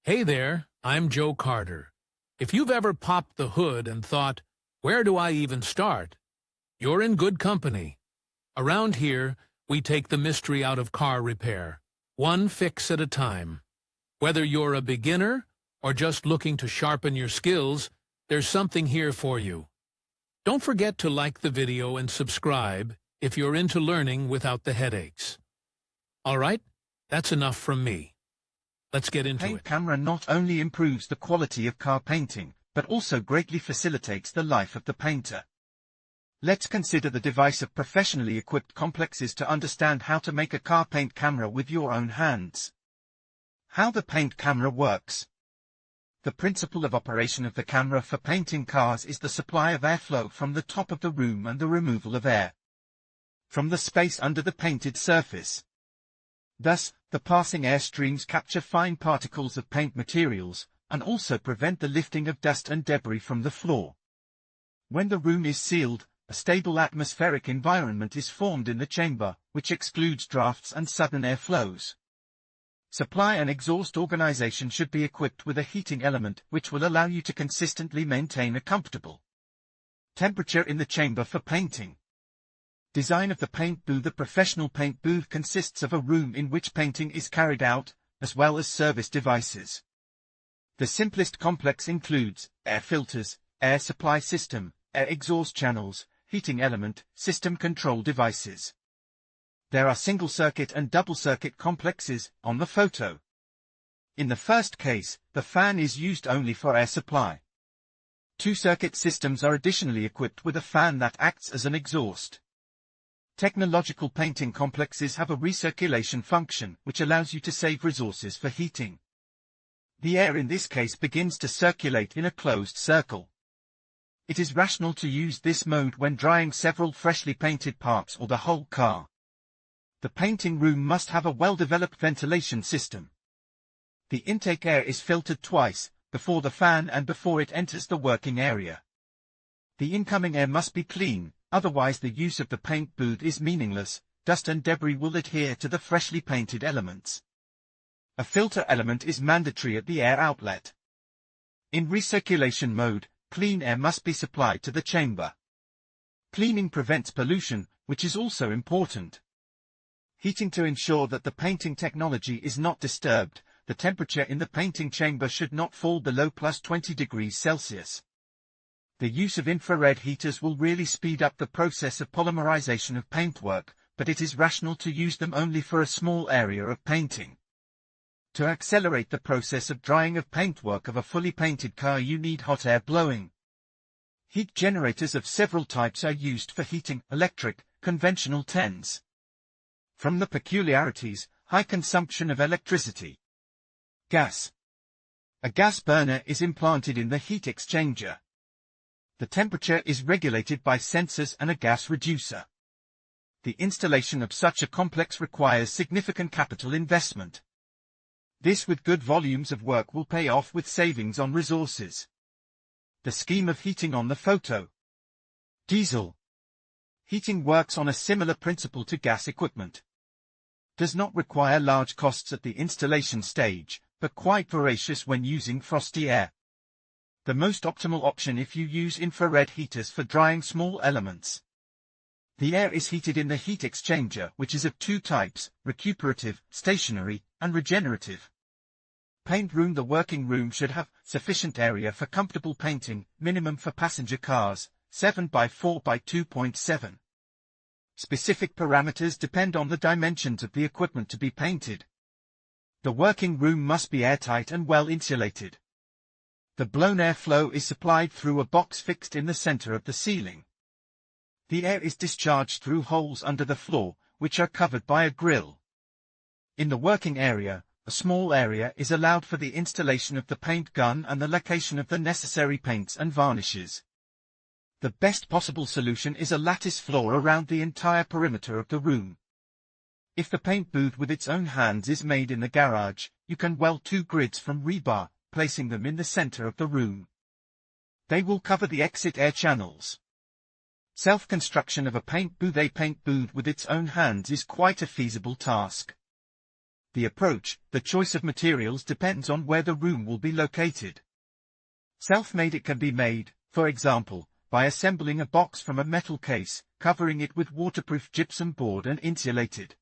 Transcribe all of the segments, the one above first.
Hey there, I'm Joe Carter. If you've ever popped the hood and thought, where do I even start? You're in good company. Around here, we take the mystery out of car repair, one fix at a time. Whether you're a beginner or just looking to sharpen your skills, there's something here for you. Don't forget to like the video and subscribe if you're into learning without the headaches. All right, that's enough from me. Let's get into Paint it. camera not only improves the quality of car painting, but also greatly facilitates the life of the painter. Let's consider the device of professionally equipped complexes to understand how to make a car paint camera with your own hands. How the paint camera works. The principle of operation of the camera for painting cars is the supply of airflow from the top of the room and the removal of air from the space under the painted surface. Thus, the passing air streams capture fine particles of paint materials, and also prevent the lifting of dust and debris from the floor. When the room is sealed, a stable atmospheric environment is formed in the chamber, which excludes drafts and sudden air flows. Supply and exhaust organization should be equipped with a heating element which will allow you to consistently maintain a comfortable temperature in the chamber for painting. Design of the paint booth. The professional paint booth consists of a room in which painting is carried out, as well as service devices. The simplest complex includes air filters, air supply system, air exhaust channels, heating element, system control devices. There are single-circuit and double-circuit complexes on the photo. In the first case, the fan is used only for air supply. Two-circuit systems are additionally equipped with a fan that acts as an exhaust. Technological painting complexes have a recirculation function which allows you to save resources for heating. The air in this case begins to circulate in a closed circle. It is rational to use this mode when drying several freshly painted parts or the whole car. The painting room must have a well-developed ventilation system. The intake air is filtered twice, before the fan and before it enters the working area. The incoming air must be clean. Otherwise the use of the paint booth is meaningless. Dust and debris will adhere to the freshly painted elements. A filter element is mandatory at the air outlet. In recirculation mode, clean air must be supplied to the chamber. Cleaning prevents pollution, which is also important. Heating. To ensure that the painting technology is not disturbed, the temperature in the painting chamber should not fall below +20 degrees Celsius. The use of infrared heaters will really speed up the process of polymerization of paintwork, but it is rational to use them only for a small area of painting. To accelerate the process of drying of paintwork of a fully painted car, you need hot air blowing. Heat generators of several types are used for heating: electric, conventional TENS. From the peculiarities, high consumption of electricity. Gas. A gas burner is implanted in the heat exchanger. The temperature is regulated by sensors and a gas reducer. The installation of such a complex requires significant capital investment. This, with good volumes of work, will pay off with savings on resources. The scheme of heating on the photo. Diesel. Heating works on a similar principle to gas equipment. Does not require large costs at the installation stage, but quite voracious when using frosty air. The most optimal option if you use infrared heaters for drying small elements. The air is heated in the heat exchanger, which is of two types: recuperative, stationary, and regenerative. Paint room. The working room should have sufficient area for comfortable painting, minimum for passenger cars, 7 by 4 by 2.7. Specific parameters depend on the dimensions of the equipment to be painted. The working room must be airtight and well insulated. The blown air flow is supplied through a box fixed in the center of the ceiling. The air is discharged through holes under the floor, which are covered by a grill. In the working area, a small area is allowed for the installation of the paint gun and the location of the necessary paints and varnishes. The best possible solution is a lattice floor around the entire perimeter of the room. If the paint booth with its own hands is made in the garage, you can weld 2 grids from rebar, placing them in the center of the room. They will cover the exit air channels. Self-construction of a paint booth. A paint booth with its own hands is quite a feasible task. The approach, the choice of materials depends on where the room will be located. Self-made it can be made, for example, by assembling a box from a metal case, covering it with waterproof gypsum board and insulated.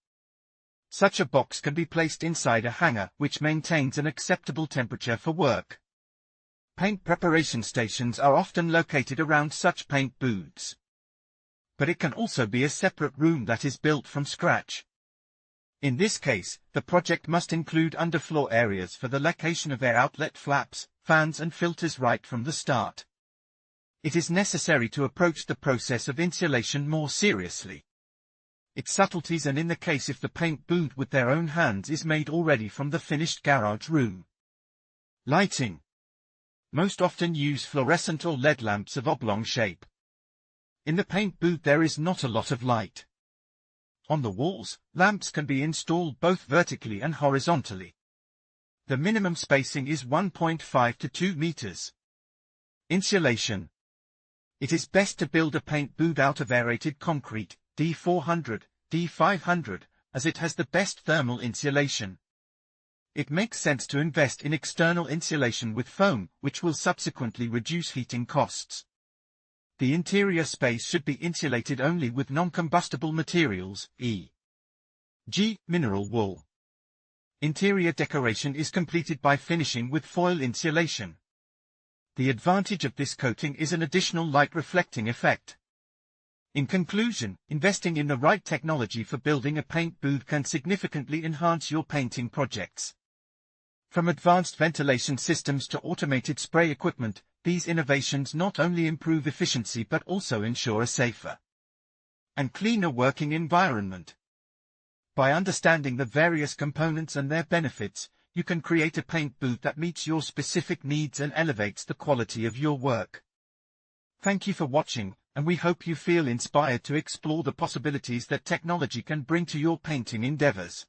Such a box can be placed inside a hangar, which maintains an acceptable temperature for work. Paint preparation stations are often located around such paint booths. But it can also be a separate room that is built from scratch. In this case, the project must include underfloor areas for the location of air outlet flaps, fans and filters right from the start. It is necessary to approach the process of insulation more seriously. Its subtleties, and in the case if the paint booth with their own hands is made already from the finished garage room. Lighting. Most often use fluorescent or LED lamps of oblong shape. In the paint booth there is not a lot of light. On the walls, lamps can be installed both vertically and horizontally. The minimum spacing is 1.5 to 2 meters. Insulation. It is best to build a paint booth out of aerated concrete, D400, D500, as it has the best thermal insulation. It makes sense to invest in external insulation with foam, which will subsequently reduce heating costs. The interior space should be insulated only with non-combustible materials, e.g., mineral wool. Interior decoration is completed by finishing with foil insulation. The advantage of this coating is an additional light-reflecting effect. In conclusion, investing in the right technology for building a paint booth can significantly enhance your painting projects. From advanced ventilation systems to automated spray equipment, these innovations not only improve efficiency but also ensure a safer and cleaner working environment. By understanding the various components and their benefits, you can create a paint booth that meets your specific needs and elevates the quality of your work. Thank you for watching, and we hope you feel inspired to explore the possibilities that technology can bring to your painting endeavors.